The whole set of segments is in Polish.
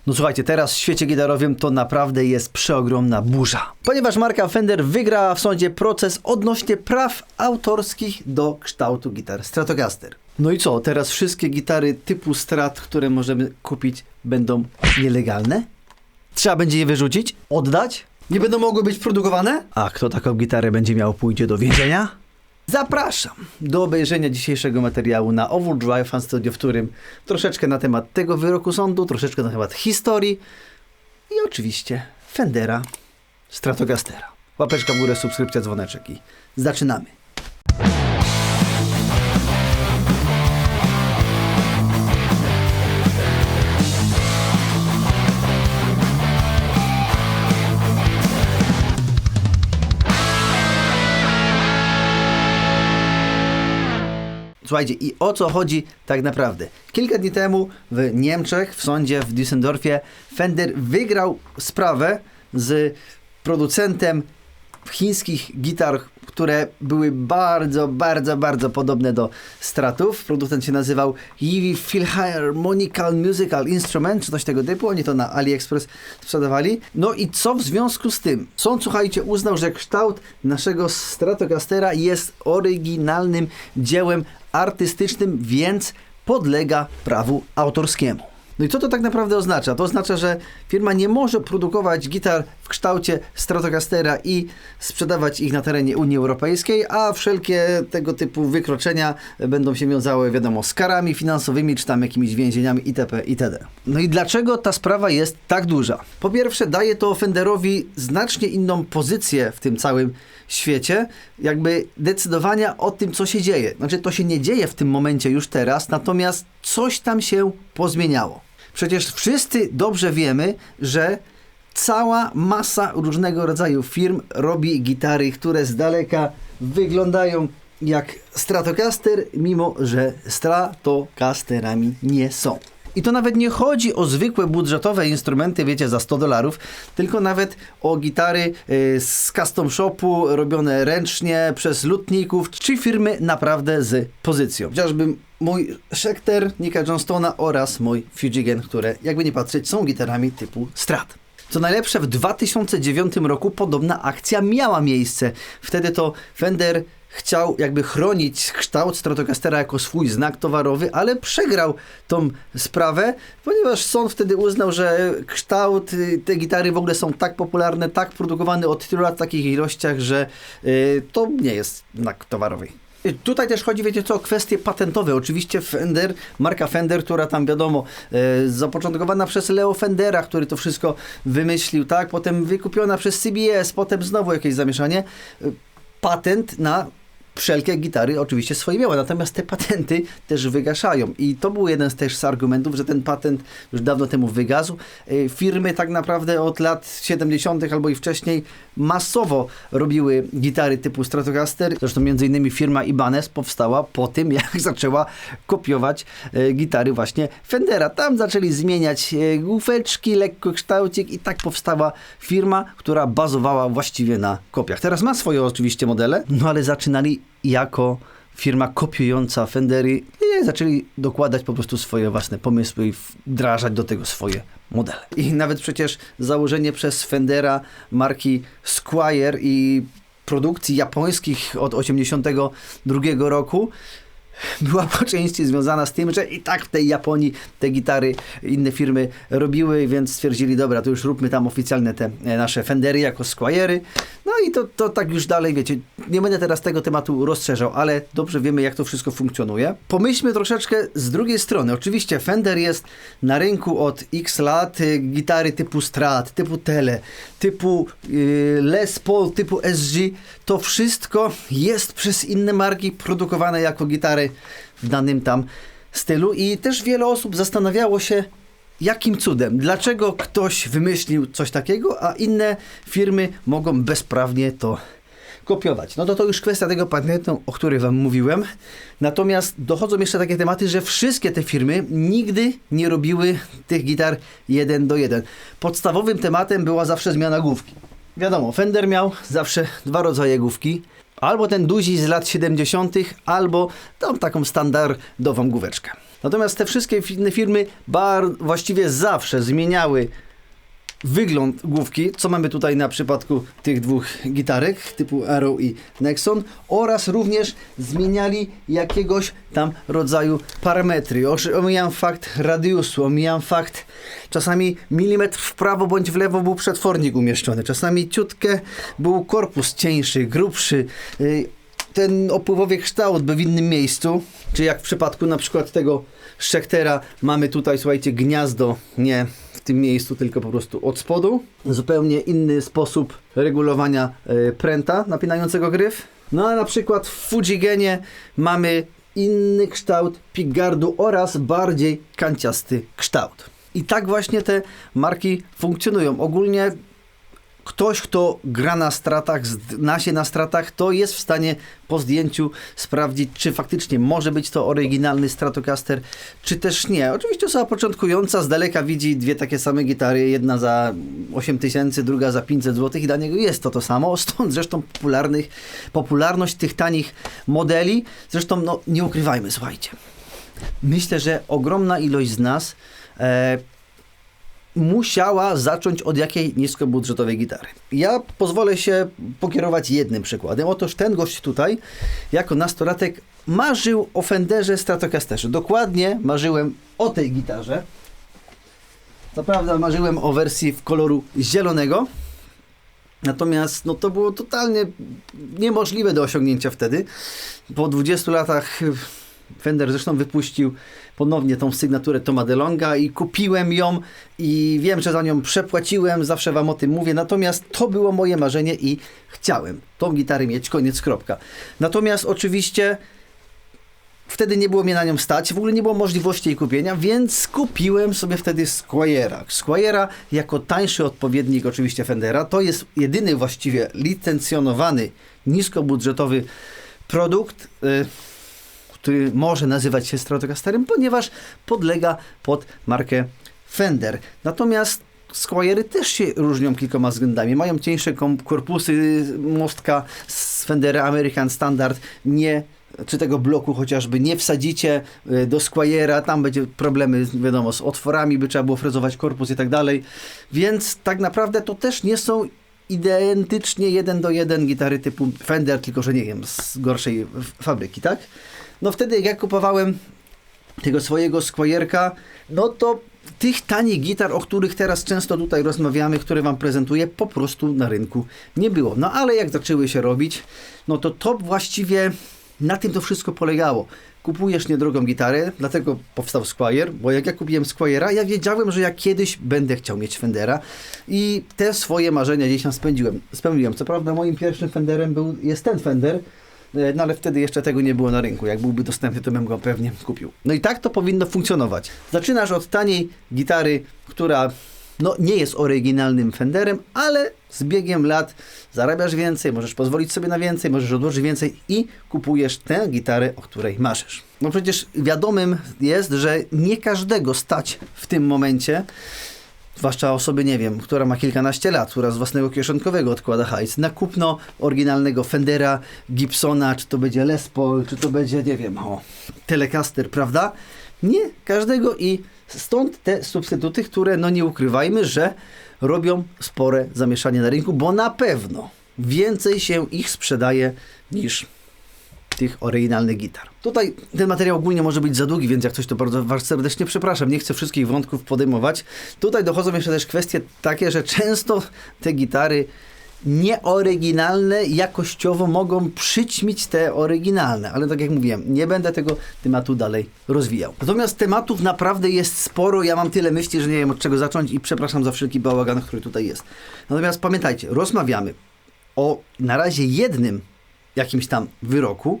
No słuchajcie, teraz w świecie gitarowym to naprawdę jest przeogromna burza. Ponieważ marka Fender wygrała w sądzie proces odnośnie praw autorskich do kształtu gitar Stratocaster. No i co, teraz wszystkie gitary typu Strat, które możemy kupić, będą nielegalne? Trzeba będzie je wyrzucić? Oddać? Nie będą mogły być produkowane? A kto taką gitarę będzie miał, pójdzie do więzienia? Zapraszam do obejrzenia dzisiejszego materiału na Overdrive Fan Studio, w którym troszeczkę na temat tego wyroku sądu, troszeczkę na temat historii i oczywiście Fendera Stratocastera. Łapeczka w górę, subskrypcja, dzwoneczek i zaczynamy. Słuchajcie, i o co chodzi tak naprawdę? Kilka dni temu w Niemczech, w sądzie w Düsseldorfie, Fender wygrał sprawę z producentem chińskich gitar, które były bardzo podobne do Stratów. Producent się nazywał Yivi Philharmonical Musical Instrument, czy coś tego typu. Oni to na AliExpress sprzedawali. No i co w związku z tym? Sąd, słuchajcie, uznał, że kształt naszego Stratocastera jest oryginalnym dziełem artystycznym, więc podlega prawu autorskiemu. No i co to tak naprawdę oznacza? To oznacza, że firma nie może produkować gitar w kształcie Stratocastera i sprzedawać ich na terenie Unii Europejskiej, a wszelkie tego typu wykroczenia będą się wiązały, wiadomo, z karami finansowymi, czy tam jakimiś więzieniami itp. itd. No i dlaczego ta sprawa jest tak duża? Po pierwsze, daje to Fenderowi znacznie inną pozycję w tym całym świecie, jakby decydowania o tym, co się dzieje. Znaczy, to się nie dzieje w tym momencie już teraz, natomiast coś tam się pozmieniało. Przecież wszyscy dobrze wiemy, że cała masa różnego rodzaju firm robi gitary, które z daleka wyglądają jak Stratocaster, mimo że Stratocasterami nie są. I to nawet nie chodzi o zwykłe budżetowe instrumenty, wiecie, za $100, tylko nawet o gitary z custom shopu, robione ręcznie przez lutników, czy firmy naprawdę z pozycją. Chociażby mój Schecter Nicka Johnstona oraz mój Fujigen, które jakby nie patrzeć są gitarami typu Strat. Co najlepsze, w 2009 roku podobna akcja miała miejsce. Wtedy to Fender chciał jakby chronić kształt Stratocastera jako swój znak towarowy, ale przegrał tą sprawę, ponieważ sąd wtedy uznał, że kształt, te gitary w ogóle są tak popularne, tak produkowane od tylu lat w takich ilościach, że to nie jest znak towarowy. Tutaj też chodzi, wiecie co, o kwestie patentowe. Oczywiście Fender, marka Fender, która tam wiadomo, zapoczątkowana przez Leo Fendera, który to wszystko wymyślił, tak, potem wykupiona przez CBS, potem znowu jakieś zamieszanie. Patent na wszelkie gitary oczywiście swoje miała, natomiast te patenty też wygaszają i to był jeden z argumentów, że ten patent już dawno temu wygasł. Firmy tak naprawdę od lat 70. albo i wcześniej masowo robiły gitary typu Stratocaster. Zresztą między innymi firma Ibanez powstała po tym, jak zaczęła kopiować gitary właśnie Fendera. Tam zaczęli zmieniać główeczki, lekko kształcik i tak powstała firma, która bazowała właściwie na kopiach. Teraz ma swoje oczywiście modele, no ale zaczynali jako firma kopiująca Fendery i zaczęli dokładać po prostu swoje własne pomysły i wdrażać do tego swoje modele. I nawet przecież założenie przez Fendera marki Squier i produkcji japońskich od 1982 roku była po części związana z tym, że i tak w tej Japonii te gitary inne firmy robiły, więc stwierdzili, dobra, to już róbmy tam oficjalne te nasze Fendery jako Squiery. No i to tak już dalej, wiecie, nie będę teraz tego tematu rozszerzał, ale dobrze wiemy, jak to wszystko funkcjonuje. Pomyślmy troszeczkę z drugiej strony. Oczywiście Fender jest na rynku od x lat, gitary typu Strat, typu Tele, typu Les Paul, typu SG, to wszystko jest przez inne marki produkowane jako gitary w danym tam stylu i też wiele osób zastanawiało się, jakim cudem, dlaczego ktoś wymyślił coś takiego, a inne firmy mogą bezprawnie to kopiować. No to już kwestia tego patentu, o której wam mówiłem. Natomiast dochodzą jeszcze takie tematy, że wszystkie te firmy nigdy nie robiły tych gitar 1 do 1. Podstawowym tematem była zawsze zmiana główki. Wiadomo, Fender miał zawsze dwa rodzaje główki. Albo ten duzi z lat 70., albo tą taką standardową główeczkę. Natomiast te wszystkie inne firmy właściwie zawsze zmieniały wygląd główki, co mamy tutaj na przypadku tych dwóch gitarek typu Arrow i Nexon, oraz również zmieniali jakiegoś tam rodzaju parametry. Omijam fakt radiusu, omijam fakt czasami milimetr w prawo bądź w lewo był przetwornik umieszczony, czasami ciutkę był korpus cieńszy, grubszy, ten opływowy kształt był w innym miejscu, czy jak w przypadku na przykład tego Schechtera mamy tutaj, słuchajcie, gniazdo nie w tym miejscu, tylko po prostu od spodu. Zupełnie inny sposób regulowania pręta napinającego gryf. No a na przykład w Fujigenie mamy inny kształt pickguardu oraz bardziej kanciasty kształt. I tak właśnie te marki funkcjonują. Ogólnie ktoś, kto gra na stratach, zna się na stratach, to jest w stanie po zdjęciu sprawdzić, czy faktycznie może być to oryginalny Stratocaster, czy też nie. Oczywiście osoba początkująca z daleka widzi dwie takie same gitary, jedna za 8000, druga za 500 zł i dla niego jest to samo. Stąd zresztą popularność tych tanich modeli. Zresztą, no nie ukrywajmy, słuchajcie. Myślę, że ogromna ilość z nas musiała zacząć od jakiej niskobudżetowej gitary. Ja pozwolę się pokierować jednym przykładem. Otóż ten gość tutaj, jako nastolatek, marzył o Fenderze Stratocasterze. Dokładnie marzyłem o tej gitarze. Co prawda marzyłem o wersji w koloru zielonego. Natomiast no, to było totalnie niemożliwe do osiągnięcia wtedy. Po 20 latach Fender zresztą wypuścił ponownie tą sygnaturę Toma DeLonga i kupiłem ją i wiem, że za nią przepłaciłem, zawsze wam o tym mówię, natomiast to było moje marzenie i chciałem tą gitarę mieć, koniec, kropka. Natomiast oczywiście wtedy nie było mnie na nią stać, w ogóle nie było możliwości jej kupienia, więc kupiłem sobie wtedy Squiera. Squiera jako tańszy odpowiednik oczywiście Fendera, to jest jedyny właściwie licencjonowany, niskobudżetowy produkt, który może nazywać się Stratocasterem, ponieważ podlega pod markę Fender. Natomiast Squiery też się różnią kilkoma względami. Mają cieńsze korpusy, mostka z Fendera American Standard, czy tego bloku chociażby nie wsadzicie do Squiera, tam będzie problemy, wiadomo, z otworami, by trzeba było frezować korpus i tak dalej. Więc tak naprawdę to też nie są identycznie 1:1 gitary typu Fender, tylko że nie wiem, z gorszej fabryki, tak? No wtedy jak ja kupowałem tego swojego Squierka, no to tych tanich gitar, o których teraz często tutaj rozmawiamy, które wam prezentuję, po prostu na rynku nie było. No ale jak zaczęły się robić, no to właściwie na tym to wszystko polegało. Kupujesz niedrogą gitarę, dlatego powstał Squier, bo jak ja kupiłem Squiera, ja wiedziałem, że ja kiedyś będę chciał mieć Fendera i te swoje marzenia gdzieś tam spełniłem. Co prawda moim pierwszym Fenderem jest ten Fender, no ale wtedy jeszcze tego nie było na rynku. Jak byłby dostępny, to bym go pewnie kupił. No i tak to powinno funkcjonować. Zaczynasz od taniej gitary, która no nie jest oryginalnym Fenderem, ale z biegiem lat zarabiasz więcej, możesz pozwolić sobie na więcej, możesz odłożyć więcej i kupujesz tę gitarę, o której marzysz. No przecież wiadomym jest, że nie każdego stać w tym momencie, zwłaszcza osoby, nie wiem, która ma kilkanaście lat, która z własnego kieszonkowego odkłada hajs, na kupno oryginalnego Fendera, Gibsona, czy to będzie Les Paul, czy to będzie, nie wiem, Telecaster, prawda? Nie każdego i stąd te substytuty, które, no nie ukrywajmy, że robią spore zamieszanie na rynku, bo na pewno więcej się ich sprzedaje niż tych oryginalnych gitar. Tutaj ten materiał ogólnie może być za długi, więc jak coś, to bardzo was serdecznie przepraszam. Nie chcę wszystkich wątków podejmować. Tutaj dochodzą jeszcze też kwestie takie, że często te gitary nieoryginalne jakościowo mogą przyćmić te oryginalne, ale tak jak mówiłem, nie będę tego tematu dalej rozwijał. Natomiast tematów naprawdę jest sporo, ja mam tyle myśli, że nie wiem od czego zacząć i przepraszam za wszelki bałagan, który tutaj jest. Natomiast pamiętajcie, rozmawiamy o na razie jednym jakimś tam wyroku,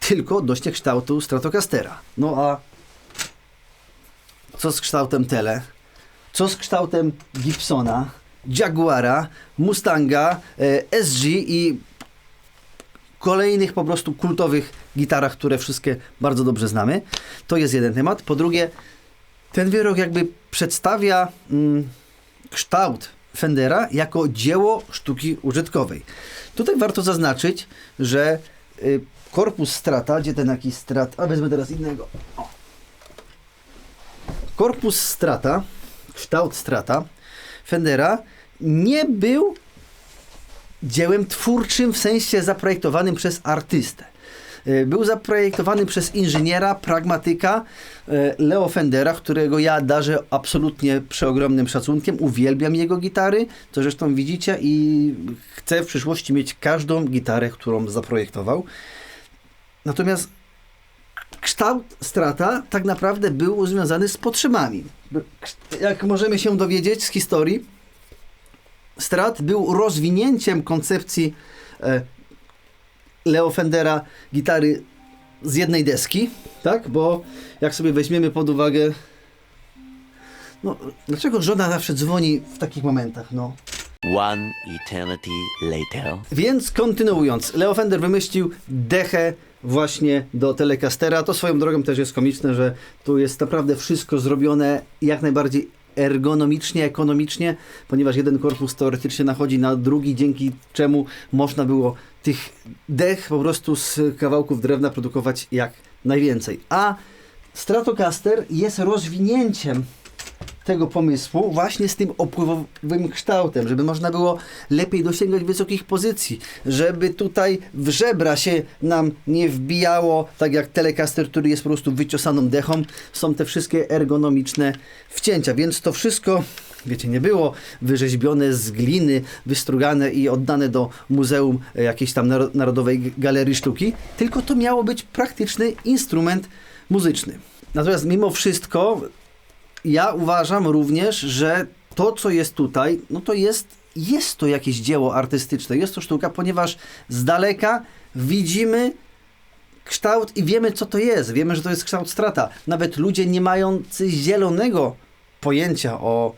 tylko odnośnie kształtu Stratocastera. No a co z kształtem Tele? Co z kształtem Gibsona, Jaguara, Mustanga, SG i kolejnych po prostu kultowych gitarach, które wszystkie bardzo dobrze znamy? To jest jeden temat. Po drugie, ten wyrok jakby przedstawia kształt Fendera jako dzieło sztuki użytkowej. Tutaj warto zaznaczyć, że korpus Strata, gdzie ten jakiś Strat, a wezmę teraz innego. korpus Strata, kształt Strata Fendera nie był dziełem twórczym, w sensie zaprojektowanym przez artystę. Był zaprojektowany przez inżyniera, pragmatyka Leo Fendera, którego ja darzę absolutnie przeogromnym szacunkiem. Uwielbiam jego gitary, to zresztą widzicie, i chcę w przyszłości mieć każdą gitarę, którą zaprojektował. Natomiast kształt Strata tak naprawdę był związany z potrzebami. Jak możemy się dowiedzieć z historii, Strat był rozwinięciem koncepcji Leo Fendera gitary z jednej deski, tak? Bo jak sobie weźmiemy pod uwagę, no, dlaczego żona zawsze dzwoni w takich momentach, no? One eternity later. Więc kontynuując, Leo Fender wymyślił dechę właśnie do Telecastera. To swoją drogą też jest komiczne, że tu jest naprawdę wszystko zrobione jak najbardziej ergonomicznie, ekonomicznie, ponieważ jeden korpus teoretycznie nachodzi na drugi, dzięki czemu można było tych dech po prostu z kawałków drewna produkować jak najwięcej. A Stratocaster jest rozwinięciem tego pomysłu właśnie z tym opływowym kształtem, żeby można było lepiej dosięgać wysokich pozycji, żeby tutaj w żebra się nam nie wbijało, tak jak Telecaster, który jest po prostu wyciosaną dechą. Są te wszystkie ergonomiczne wcięcia, więc to wszystko, wiecie, nie było wyrzeźbione z gliny, wystrugane i oddane do Muzeum jakiejś tam Narodowej Galerii Sztuki, tylko to miało być praktyczny instrument muzyczny. Natomiast mimo wszystko ja uważam również, że to, co jest tutaj, no to jest to jakieś dzieło artystyczne, jest to sztuka, ponieważ z daleka widzimy kształt i wiemy, co to jest. Wiemy, że to jest kształt Strata. Nawet ludzie nie mający zielonego pojęcia o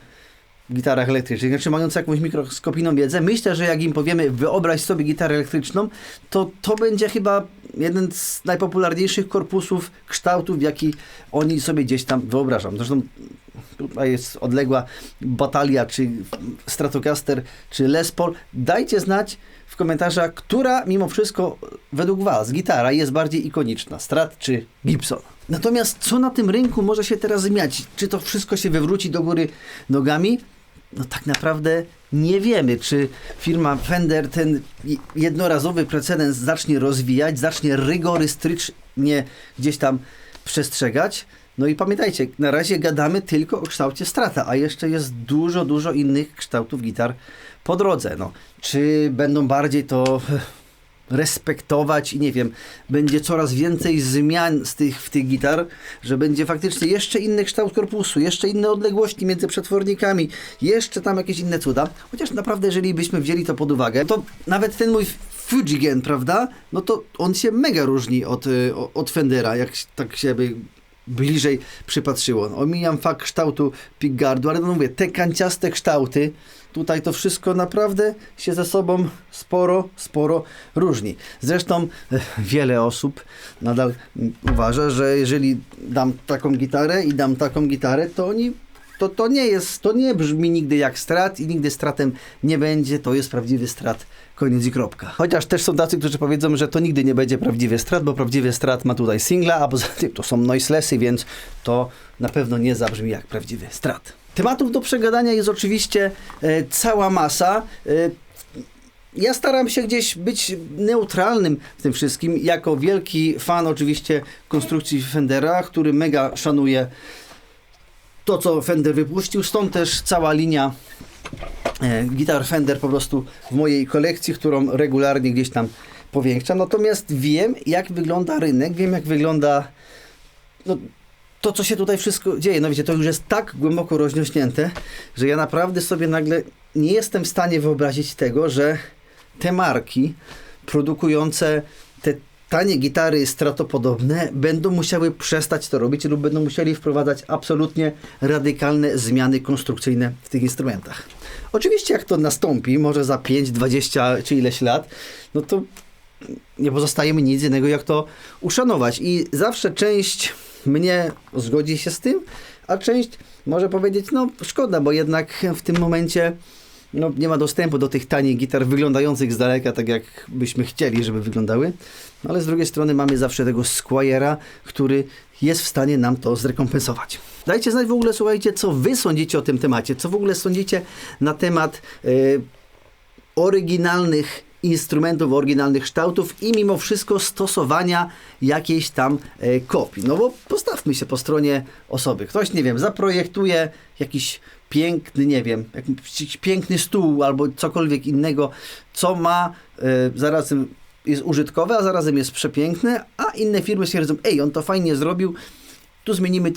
gitarach elektrycznych, znaczy mający jakąś mikroskopijną wiedzę, myślę, że jak im powiemy, wyobraź sobie gitarę elektryczną, to będzie chyba jeden z najpopularniejszych korpusów kształtów, jaki oni sobie gdzieś tam wyobrażam. Zresztą tutaj jest odległa batalia, czy Stratocaster, czy Les Paul. Dajcie znać w komentarzach, która mimo wszystko według Was gitara jest bardziej ikoniczna, Strat czy Gibson. Natomiast co na tym rynku może się teraz zmieniać? Czy to wszystko się wywróci do góry nogami? No tak naprawdę nie wiemy, czy firma Fender ten jednorazowy precedens zacznie rozwijać, zacznie rygorystycznie gdzieś tam przestrzegać. No i pamiętajcie, na razie gadamy tylko o kształcie Strata, a jeszcze jest dużo innych kształtów gitar po drodze. No, czy będą bardziej to respektować i nie wiem, będzie coraz więcej zmian w tych gitar, że będzie faktycznie jeszcze inny kształt korpusu, jeszcze inne odległości między przetwornikami, jeszcze tam jakieś inne cuda. Chociaż naprawdę, jeżeli byśmy wzięli to pod uwagę, to nawet ten mój Fujigen, prawda, no to on się mega różni od Fendera, jak tak się by bliżej przypatrzyło. No, omijam fakt kształtu pickguardu, ale no mówię, te kanciaste kształty, tutaj to wszystko naprawdę się ze sobą sporo różni. Zresztą wiele osób nadal uważa, że jeżeli dam taką gitarę i dam taką gitarę, to to nie brzmi nigdy jak Strat i nigdy Stratem nie będzie, to jest prawdziwy Strat, koniec i kropka. Chociaż też są tacy, którzy powiedzą, że to nigdy nie będzie prawdziwy Strat, bo prawdziwy Strat ma tutaj singla, a poza tym to są noiselessy, więc to na pewno nie zabrzmi jak prawdziwy Strat. Tematów do przegadania jest oczywiście cała masa. Ja staram się gdzieś być neutralnym w tym wszystkim, jako wielki fan oczywiście konstrukcji Fendera, który mega szanuje to, co Fender wypuścił, stąd też cała linia gitar Fender po prostu w mojej kolekcji, którą regularnie gdzieś tam powiększam. Natomiast wiem, jak wygląda rynek, wiem, jak wygląda to, co się tutaj wszystko dzieje. No wiecie, to już jest tak głęboko rozrośnięte, że ja naprawdę sobie nagle nie jestem w stanie wyobrazić tego, że te marki produkujące te tanie gitary stratopodobne będą musiały przestać to robić lub będą musieli wprowadzać absolutnie radykalne zmiany konstrukcyjne w tych instrumentach. Oczywiście jak to nastąpi, może za 5, 20 czy ileś lat, no to nie pozostaje mi nic innego jak to uszanować i zawsze część mnie zgodzi się z tym, a część może powiedzieć, no szkoda, bo jednak w tym momencie nie ma dostępu do tych tanich gitar wyglądających z daleka tak jak byśmy chcieli, żeby wyglądały, ale z drugiej strony mamy zawsze tego Squire'a, który jest w stanie nam to zrekompensować. Dajcie znać w ogóle, słuchajcie, co wy sądzicie o tym temacie, co w ogóle sądzicie na temat oryginalnych instrumentów, oryginalnych kształtów i mimo wszystko stosowania jakiejś tam kopii. No bo postawmy się po stronie osoby. Ktoś, nie wiem, zaprojektuje jakiś piękny, nie wiem, jakiś piękny stół albo cokolwiek innego, co ma zarazem jest użytkowe, a zarazem jest przepiękne, a inne firmy stwierdzą, ej, on to fajnie zrobił, tu zmienimy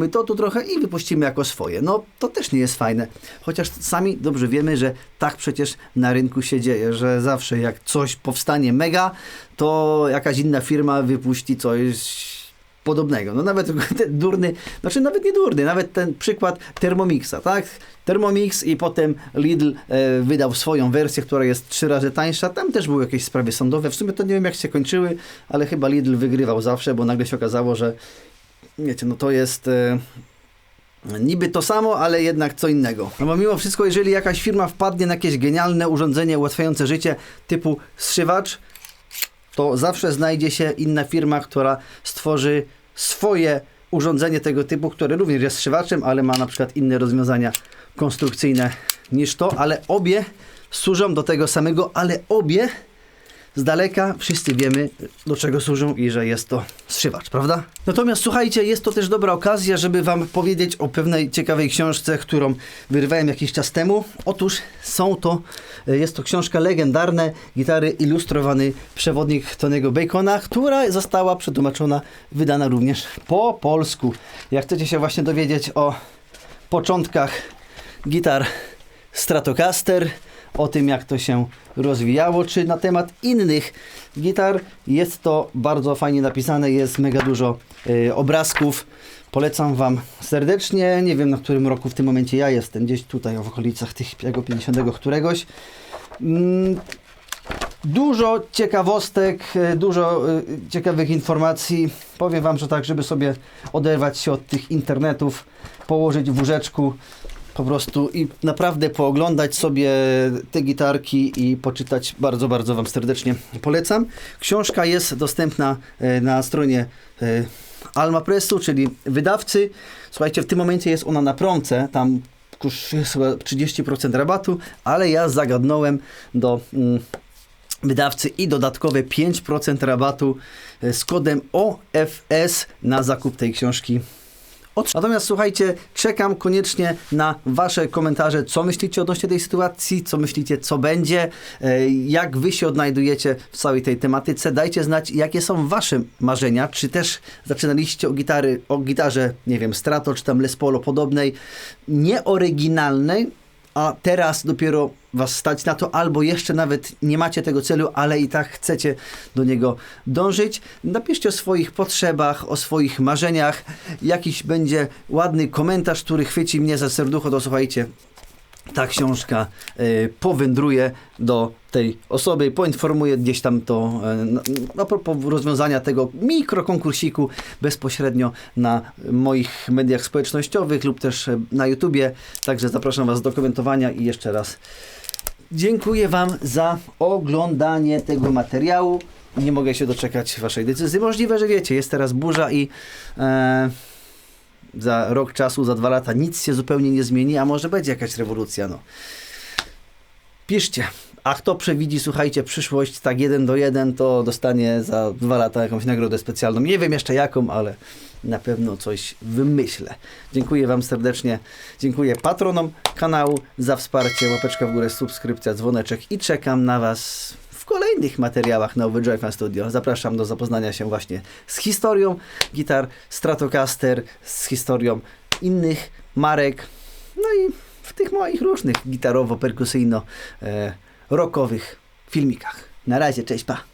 to, tu trochę i wypuścimy jako swoje. No, to też nie jest fajne. Chociaż sami dobrze wiemy, że tak przecież na rynku się dzieje, że zawsze jak coś powstanie mega, to jakaś inna firma wypuści coś podobnego. No nawet ten durny, znaczy nawet nie durny, nawet ten przykład Thermomixa, tak? Thermomix i potem Lidl wydał swoją wersję, która jest 3 razy tańsza. Tam też były jakieś sprawy sądowe. W sumie to nie wiem, jak się kończyły, ale chyba Lidl wygrywał zawsze, bo nagle się okazało, że wiecie, no to jest niby to samo, ale jednak co innego. No bo mimo wszystko, jeżeli jakaś firma wpadnie na jakieś genialne urządzenie ułatwiające życie typu zszywacz, to zawsze znajdzie się inna firma, która stworzy swoje urządzenie tego typu, które również jest zszywaczem, ale ma na przykład inne rozwiązania konstrukcyjne niż to, ale obie służą do tego samego, ale obie z daleka wszyscy wiemy, do czego służą i że jest to zszywacz, prawda? Natomiast słuchajcie, jest to też dobra okazja, żeby wam powiedzieć o pewnej ciekawej książce, którą wyrwałem jakiś czas temu. Otóż jest to książka Legendarne gitary, ilustrowany przewodnik Tony'ego Bacona, która została przetłumaczona, wydana również po polsku. Jak chcecie się właśnie dowiedzieć o początkach gitar Stratocaster, o tym, jak to się rozwijało, czy na temat innych gitar, jest to bardzo fajnie napisane, jest mega dużo obrazków. Polecam wam serdecznie. Nie wiem, na którym roku w tym momencie ja jestem, gdzieś tutaj w okolicach tych 50 któregoś. Dużo ciekawostek, dużo ciekawych informacji. Powiem wam, że tak, żeby sobie oderwać się od tych internetów, położyć w łóżeczku po prostu i naprawdę pooglądać sobie te gitarki i poczytać. Bardzo, bardzo wam serdecznie polecam. Książka jest dostępna na stronie Alma Pressu, czyli wydawcy. Słuchajcie, w tym momencie jest ona na promce, tam jest chyba 30% rabatu, ale ja zagadnąłem do wydawcy i dodatkowe 5% rabatu z kodem OFS na zakup tej książki. Natomiast słuchajcie, czekam koniecznie na wasze komentarze, co myślicie odnośnie tej sytuacji, co myślicie, co będzie, jak wy się odnajdujecie w całej tej tematyce. Dajcie znać, jakie są wasze marzenia, czy też zaczynaliście o gitarze, nie wiem, Strato, czy tam Les Paul podobnej, nieoryginalnej, a teraz dopiero was stać na to, albo jeszcze nawet nie macie tego celu, ale i tak chcecie do niego dążyć. Napiszcie o swoich potrzebach, o swoich marzeniach. Jakiś będzie ładny komentarz, który chwyci mnie za serducho, to słuchajcie, ta książka powędruje do tej osoby, poinformuję gdzieś tam to a propos rozwiązania tego mikrokonkursiku bezpośrednio na moich mediach społecznościowych lub też na YouTubie. Także zapraszam was do komentowania i jeszcze raz dziękuję wam za oglądanie tego materiału. Nie mogę się doczekać waszej decyzji. Możliwe, że wiecie, jest teraz burza i za rok czasu, za 2 lata nic się zupełnie nie zmieni, a może będzie jakaś rewolucja, no. Piszcie. A kto przewidzi, słuchajcie, przyszłość tak 1:1, to dostanie za 2 lata jakąś nagrodę specjalną. Nie wiem jeszcze jaką, ale na pewno coś wymyślę. Dziękuję wam serdecznie. Dziękuję patronom kanału za wsparcie, łapeczka w górę, subskrypcja, dzwoneczek i czekam na was w kolejnych materiałach na Overdrive Fan Studio. Zapraszam do zapoznania się właśnie z historią gitar Stratocaster, z historią innych marek, no i w tych moich różnych gitarowo-perkusyjno-rockowych filmikach. Na razie, cześć, pa!